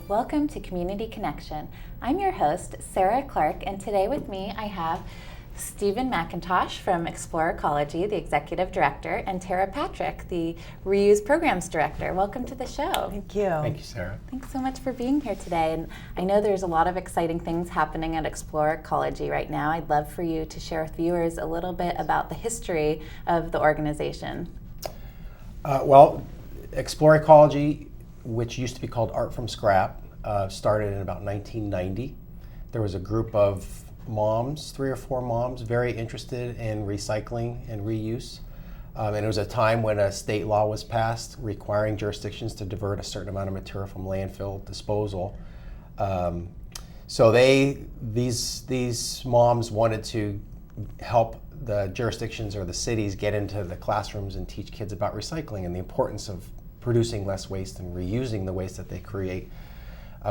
Welcome to Community Connection. I'm your host, Sarah Clark, and today with me I have Stephen McIntosh from Explore Ecology, the Executive Director, and Tara Patrick, the Reuse Programs Director. Welcome to the show. Thank you. Thank you, Sarah. Thanks so much for being here today. And I know there's a lot of exciting things happening at Explore Ecology right now. I'd love for you to share with viewers a little bit about the history of the organization. Well, Explore Ecology, which used to be called Art from Scrap, started in about 1990. There was a group of moms, 3 or 4 moms, very interested in recycling and reuse. And it was a time when a state law was passed requiring jurisdictions to divert a certain amount of material from landfill disposal. So these moms wanted to help the jurisdictions or the cities get into the classrooms and teach kids about recycling and the importance of producing less waste and reusing the waste that they create.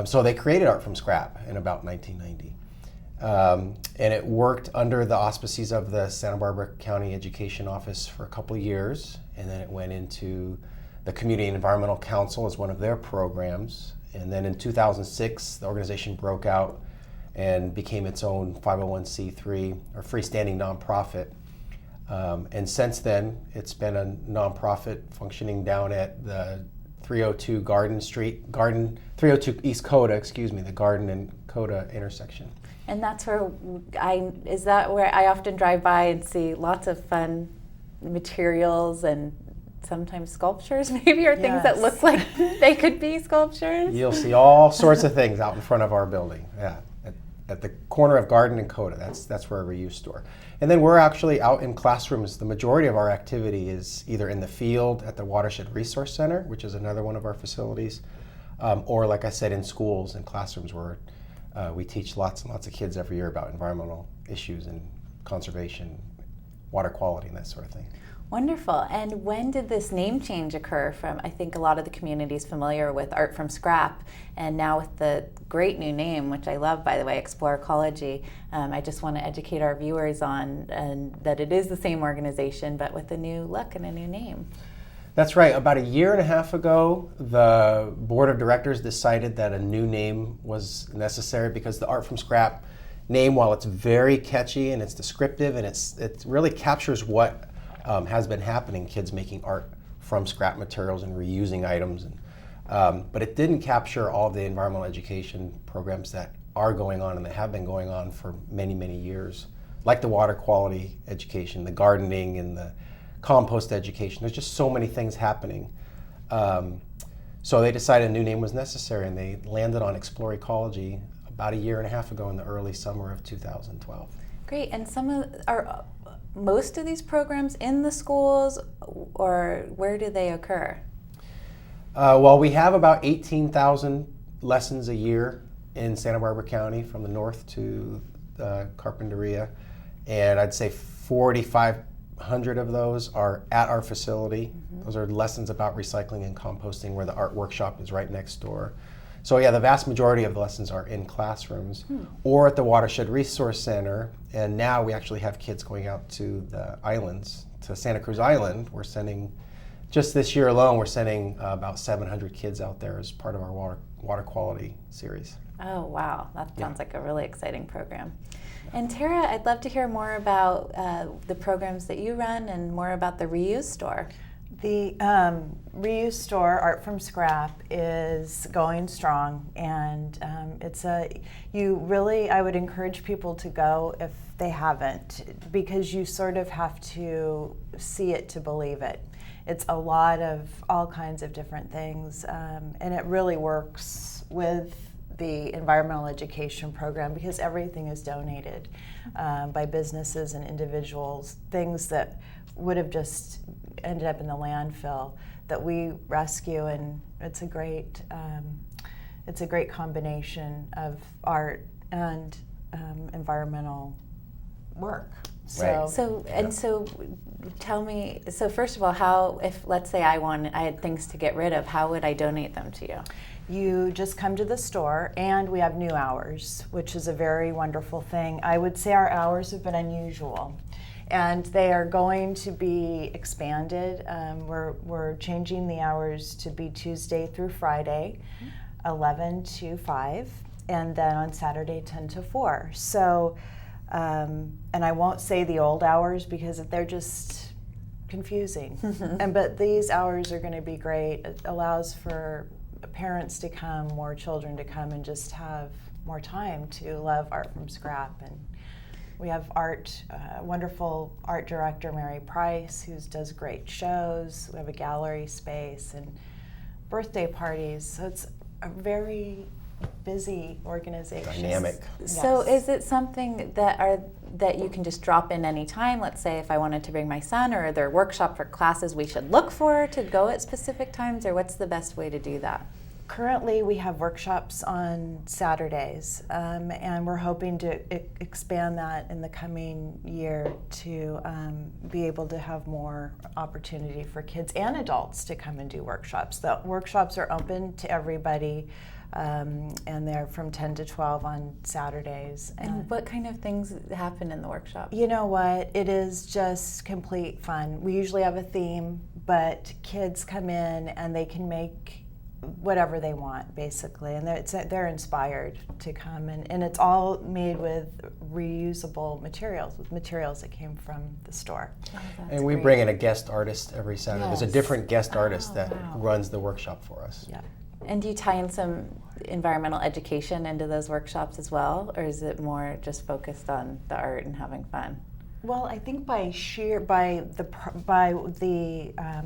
So they created Art from Scrap in about 1990. And it worked under the auspices of the Santa Barbara County Education Office for a couple of years, and then it went into the Community and Environmental Council as one of their programs. And then in 2006, the organization broke out and became its own 501c3 or freestanding nonprofit. And since then, it's been a nonprofit functioning down at the 302 302 East Coda, the Garden and Coda intersection. And that's where is that where I often drive by and see lots of fun materials and sometimes sculptures maybe, or things that look like they could be sculptures? You'll see all sorts of things out in front of our building, at the corner of Garden and Coda. That's where our reuse store. And then we're actually out in classrooms. The majority of our activity is either in the field at the Watershed Resource Center, which is another one of our facilities, or like I said, in schools and classrooms where we teach lots and lots of kids every year about environmental issues and conservation, water quality, and that sort of thing. Wonderful. And when did this name change occur from, I think a lot of the community is familiar with Art from Scrap, and now with the great new name, which I love, by the way, Explore Ecology. I just want to educate our viewers on that it is the same organization, but with a new look and a new name. That's right. About a year and a half ago, the board of directors decided that a new name was necessary because the Art from Scrap name, while it's very catchy and it's descriptive and it really captures what has been happening, kids making art from scrap materials and reusing items, but it didn't capture all the environmental education programs that are going on and that have been going on for many, many years, like the water quality education, the gardening, and the compost education. There's just so many things happening. So they decided a new name was necessary, and they landed on Explore Ecology about a year and a half ago in the early summer of 2012. Great. And most of these programs in the schools, or where do they occur? Well, we have about 18,000 lessons a year in Santa Barbara County from the north to the Carpinteria, and I'd say 4,500 of those are at our facility. Mm-hmm. Those are lessons about recycling and composting, where the art workshop is right next door. So yeah, the vast majority of the lessons are in classrooms or at the Watershed Resource Center, and now we actually have kids going out to the islands, to Santa Cruz Island. We're sending, just this year alone, we're sending about 700 kids out there as part of our water quality series. Oh wow, that sounds like a really exciting program. And Tara, I'd love to hear more about the programs that you run and more about the reuse store. The reuse store, Art from Scrap, is going strong, and I would encourage people to go if they haven't, because you sort of have to see it to believe it. It's a lot of all kinds of different things, and it really works with the environmental education program because everything is donated by businesses and individuals, things that would have just ended up in the landfill that we rescue, and it's a great combination of art and environmental work. Right. So tell me, so first of all, if let's say I had things to get rid of, how would I donate them to you? You just come to the store, and we have new hours, which is a very wonderful thing. I would say our hours have been unusual. And they are going to be expanded. We're changing the hours to be Tuesday through Friday. 11 to 5, and then on Saturday 10 to 4. So, and I won't say the old hours because they're just confusing. But these hours are going to be great. It allows for parents to come, more children to come, and just have more time to love art from scrap. And we have wonderful art director Mary Price, who does great shows. We have a gallery space and birthday parties. So it's a very busy organization. Dynamic. So Yes. is it something that you can just drop in any time? Let's say if I wanted to bring my son, or are there workshop or classes we should look for to go at specific times, or what's the best way to do that? Currently, we have workshops on Saturdays, and we're hoping to expand that in the coming year to be able to have more opportunity for kids and adults to come and do workshops. The workshops are open to everybody, and they're from 10 to 12 on Saturdays. And what kind of things happen in the workshop? You know what? It is just complete fun. We usually have a theme, but kids come in and they can make whatever they want, basically, and they're inspired to come, and it's all made with reusable materials, with materials that came from the store. Oh, And we great. bring in a guest artist every Saturday. There's a Yes. different guest artist that wow. runs the workshop for us. Yeah. And do you tie in some environmental education into those workshops as well, or is it more just focused on the art and having fun? Well, I think by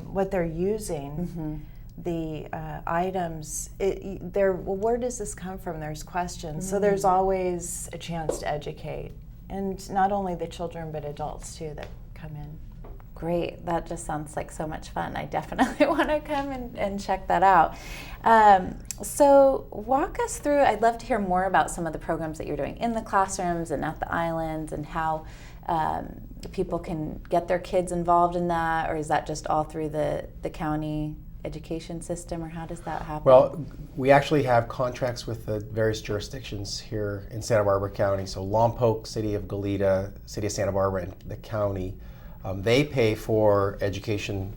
what they're using, the items, where does this come from? There's questions. So there's always a chance to educate. And not only the children, but adults too that come in. Great, that just sounds like so much fun. I definitely want to come and check that out. So walk us through, I'd love to hear more about some of the programs that you're doing in the classrooms and at the islands, and how people can get their kids involved in that, or is that just all through the county education system, or how does that happen? Well, we actually have contracts with the various jurisdictions here in Santa Barbara County. So Lompoc, City of Goleta, City of Santa Barbara, and the county, they pay for education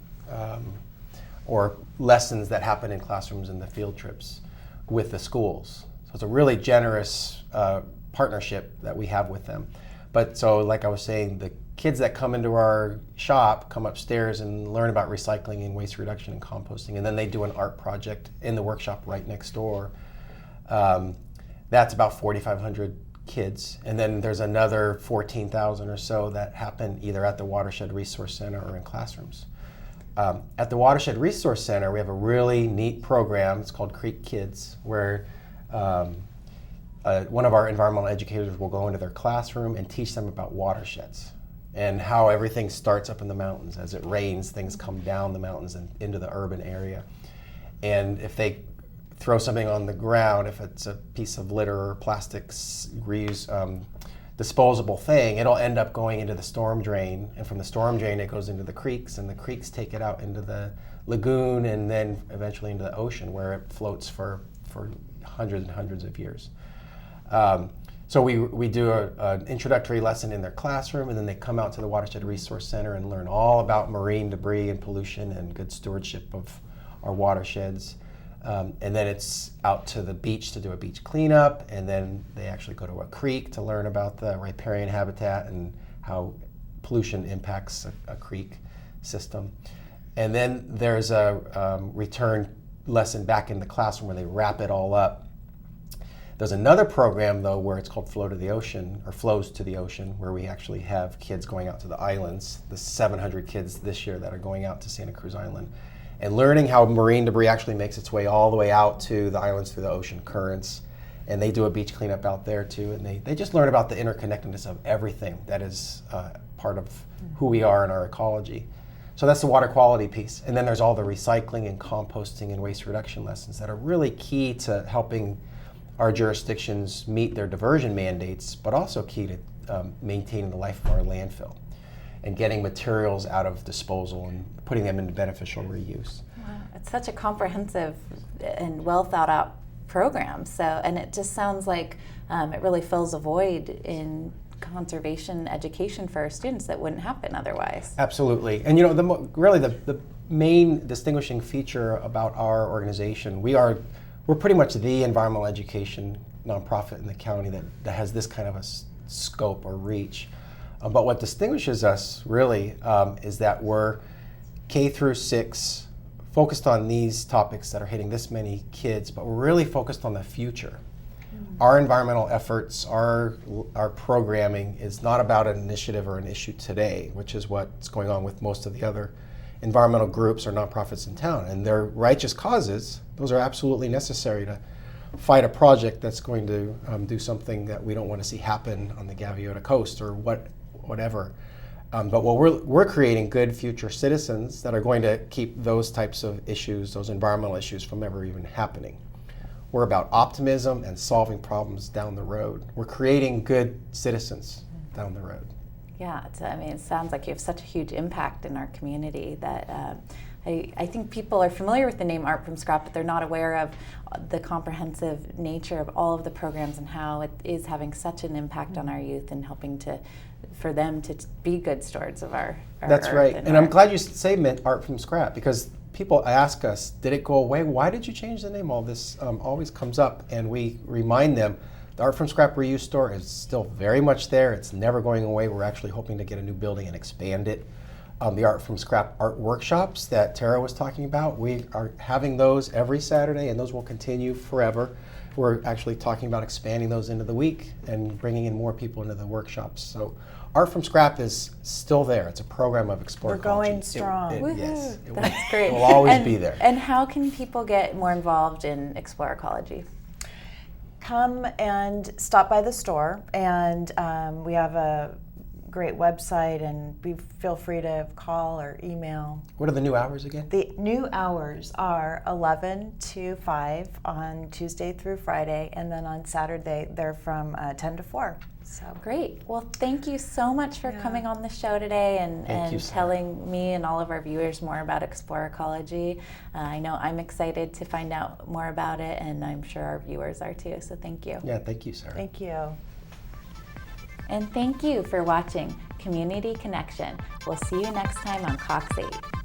or lessons that happen in classrooms and the field trips with the schools. So it's a really generous partnership that we have with them. But so, like I was saying, the kids that come into our shop come upstairs and learn about recycling and waste reduction and composting, and then they do an art project in the workshop right next door. That's about 4,500 kids, and then there's another 14,000 or so that happen either at the Watershed Resource Center or in classrooms. At the Watershed Resource Center, we have a really neat program. It's called Creek Kids, where one of our environmental educators will go into their classroom and teach them about watersheds and how everything starts up in the mountains. As it rains, things come down the mountains and into the urban area. And if they throw something on the ground, if it's a piece of litter or plastics disposable thing, it'll end up going into the storm drain. And from the storm drain, it goes into the creeks, and the creeks take it out into the lagoon and then eventually into the ocean, where it floats for hundreds and hundreds of years. So we do an introductory lesson in their classroom, and then they come out to the Watershed Resource Center and learn all about marine debris and pollution and good stewardship of our watersheds. And then it's out to the beach to do a beach cleanup, and then they actually go to a creek to learn about the riparian habitat and how pollution impacts a creek system. And then there's a return lesson back in the classroom where they wrap it all up. There's another program, though, where it's called Flow to the Ocean, or Flows to the Ocean, where we actually have kids going out to the islands, the 700 kids this year that are going out to Santa Cruz Island, and learning how marine debris actually makes its way all the way out to the islands through the ocean currents. And they do a beach cleanup out there, too, and they just learn about the interconnectedness of everything that is part of who we are in our ecology. So that's the water quality piece. And then there's all the recycling and composting and waste reduction lessons that are really key to helping our jurisdictions meet their diversion mandates, but also key to maintaining the life of our landfill and getting materials out of disposal and putting them into beneficial reuse. Wow, it's such a comprehensive and well thought out program. So, and it just sounds like it really fills a void in conservation education for our students that wouldn't happen otherwise. Absolutely. And you know, really the main distinguishing feature about our organization, we are we're pretty much the environmental education nonprofit in the county that has this kind of a scope or reach. But what distinguishes us really is that we're K through 6, focused on these topics that are hitting this many kids, but we're really focused on the future. Our environmental efforts, our programming is not about an initiative or an issue today, which is what's going on with most of the other environmental groups or nonprofits in town. And their righteous causes, those are absolutely necessary to fight a project that's going to do something that we don't want to see happen on the Gaviota coast or whatever. But what we're creating good future citizens that are going to keep those types of issues, those environmental issues, from ever even happening. We're about optimism and solving problems down the road. We're creating good citizens down the road. Yeah, it sounds like you have such a huge impact in our community that I think people are familiar with the name Art from Scrap, but they're not aware of the comprehensive nature of all of the programs and how it is having such an impact on our youth and helping for them to be good stewards of our That's earth. right. And I'm glad you say Art from Scrap, because people ask us, did it go away? Why did you change the name? All this always comes up, and we remind them the Art from Scrap reuse store is still very much there. It's never going away. We're actually hoping to get a new building and expand it. The Art from Scrap art workshops that Tara was talking about, we are having those every Saturday, and those will continue forever. We're actually talking about expanding those into the week and bringing in more people into the workshops. So Art from Scrap is still there. It's a program of Explore Ecology. We're going strong. Yes, That's great. It will always be there. And how can people get more involved in Explore Ecology? Come and stop by the store, and we have a great website, and feel free to call or email. What are the new hours again? The new hours are 11 to 5 on Tuesday through Friday, and then on Saturday they're from 10 to 4. So Great. Well, thank you so much for coming on the show today and telling me and all of our viewers more about Explore Ecology. I know I'm excited to find out more about it, and I'm sure our viewers are too, so thank you. Yeah, thank you, Sarah. thank you. And thank you for watching Community Connection. We'll see you next time on Cox 8.